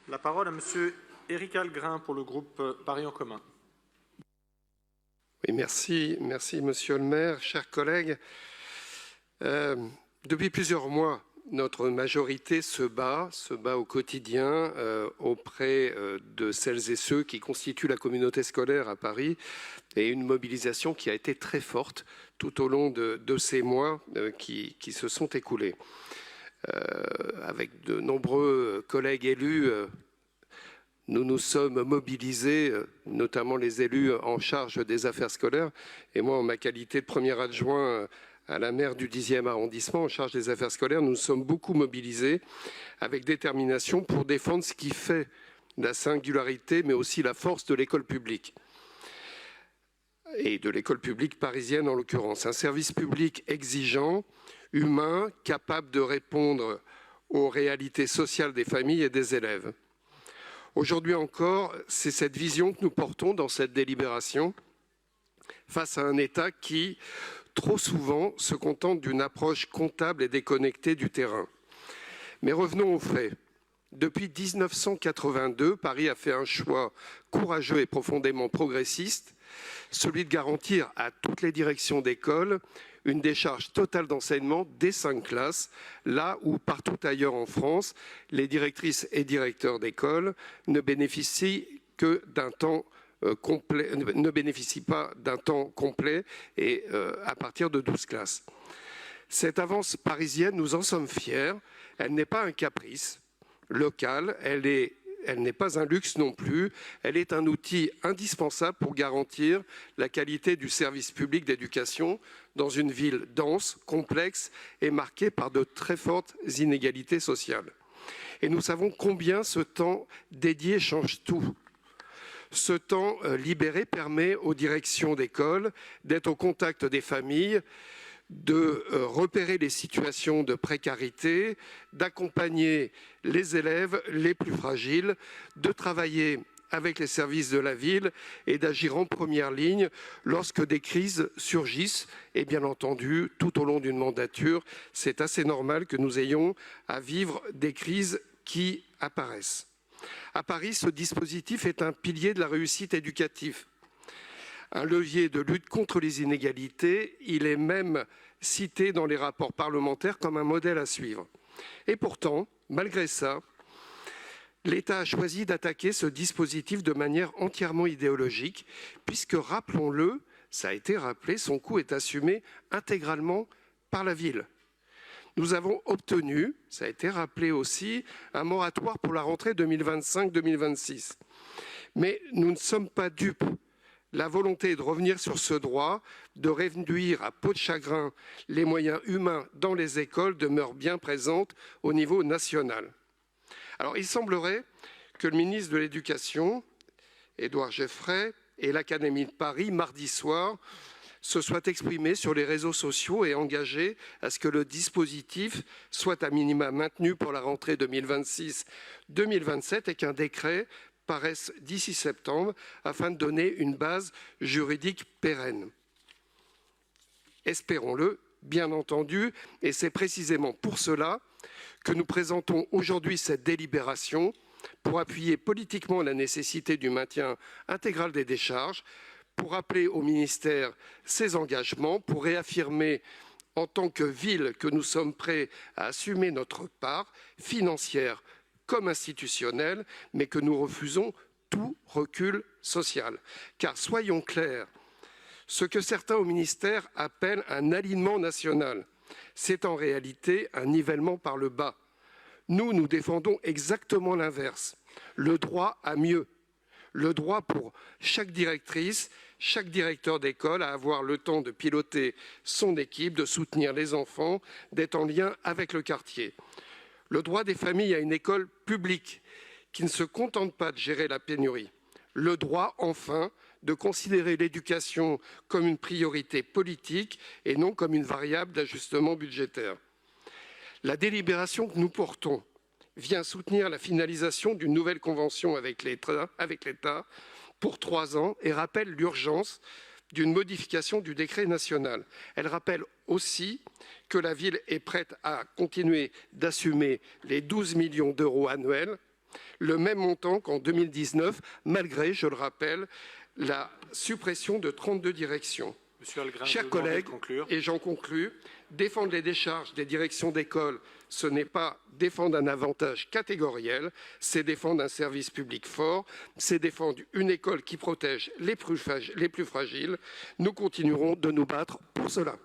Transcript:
La parole à Monsieur Éric Algrin pour le groupe Paris en commun. Oui, merci Monsieur le maire, chers collègues. Depuis plusieurs mois, notre majorité se bat au quotidien auprès de celles et ceux qui constituent la communauté scolaire à Paris, et une mobilisation qui a été très forte tout au long de ces mois qui se sont écoulés. Avec de nombreux collègues élus, nous nous sommes mobilisés, notamment les élus en charge des affaires scolaires, et moi en ma qualité de premier adjoint à la maire du 10e arrondissement en charge des affaires scolaires, nous nous sommes beaucoup mobilisés avec détermination pour défendre ce qui fait la singularité mais aussi la force de l'école publique. Et de l'école publique parisienne en l'occurrence. Un service public exigeant, humain, capable de répondre aux réalités sociales des familles et des élèves. Aujourd'hui encore, c'est cette vision que nous portons dans cette délibération face à un État qui, trop souvent, se contente d'une approche comptable et déconnectée du terrain. Mais revenons aux faits. Depuis 1982, Paris a fait un choix courageux et profondément progressiste, celui de garantir à toutes les directions d'école une décharge totale d'enseignement dès 5 classes, là où partout ailleurs en France, les directrices et directeurs d'école ne bénéficient que d'un temps complet, ne bénéficient pas d'un temps complet et à partir de 12 classes. Cette avance parisienne, nous en sommes fiers, elle n'est pas un caprice local, elle n'est pas un luxe non plus, elle est un outil indispensable pour garantir la qualité du service public d'éducation dans une ville dense, complexe et marquée par de très fortes inégalités sociales. Et nous savons combien ce temps dédié change tout. Ce temps libéré permet aux directions d'école d'être au contact des familles, de repérer les situations de précarité, d'accompagner les élèves les plus fragiles, de travailler avec les services de la ville et d'agir en première ligne lorsque des crises surgissent. Et bien entendu, tout au long d'une mandature, c'est assez normal que nous ayons à vivre des crises qui apparaissent. À Paris, ce dispositif est un pilier de la réussite éducative. Un levier de lutte contre les inégalités, il est même cité dans les rapports parlementaires comme un modèle à suivre. Et pourtant, malgré ça, l'État a choisi d'attaquer ce dispositif de manière entièrement idéologique, puisque, rappelons-le, ça a été rappelé, son coût est assumé intégralement par la ville. Nous avons obtenu, ça a été rappelé aussi, un moratoire pour la rentrée 2025-2026. Mais nous ne sommes pas dupes. La volonté de revenir sur ce droit, de réduire à peau de chagrin les moyens humains dans les écoles demeure bien présente au niveau national. Alors il semblerait que le ministre de l'Éducation, Édouard Geoffray, et l'Académie de Paris, mardi soir, se soient exprimés sur les réseaux sociaux et engagés à ce que le dispositif soit à minima maintenu pour la rentrée 2026-2027 et qu'un décret paraissent d'ici septembre afin de donner une base juridique pérenne. Espérons-le, bien entendu, et c'est précisément pour cela que nous présentons aujourd'hui cette délibération pour appuyer politiquement la nécessité du maintien intégral des décharges, pour appeler au ministère ses engagements, pour réaffirmer en tant que ville que nous sommes prêts à assumer notre part financière comme institutionnelle, mais que nous refusons tout recul social. Car soyons clairs, ce que certains au ministère appellent un alignement national, c'est en réalité un nivellement par le bas. Nous défendons exactement l'inverse, le droit à mieux, le droit pour chaque directrice, chaque directeur d'école à avoir le temps de piloter son équipe, de soutenir les enfants, d'être en lien avec le quartier. Le droit des familles à une école publique qui ne se contente pas de gérer la pénurie. Le droit, enfin, de considérer l'éducation comme une priorité politique et non comme une variable d'ajustement budgétaire. La délibération que nous portons vient soutenir la finalisation d'une nouvelle convention avec l'État pour 3 ans et rappelle l'urgence d'une modification du décret national. Elle rappelle aussi que la ville est prête à continuer d'assumer les 12 millions d'euros annuels le même montant qu'en 2019, malgré, je le rappelle, la suppression de 32 directions. Monsieur Algrin, Chers collègues, et j'en conclus, défendre les décharges des directions d'école, ce n'est pas défendre un avantage catégoriel, c'est défendre un service public fort, c'est défendre une école qui protège les plus fragiles. Nous continuerons de nous battre pour cela.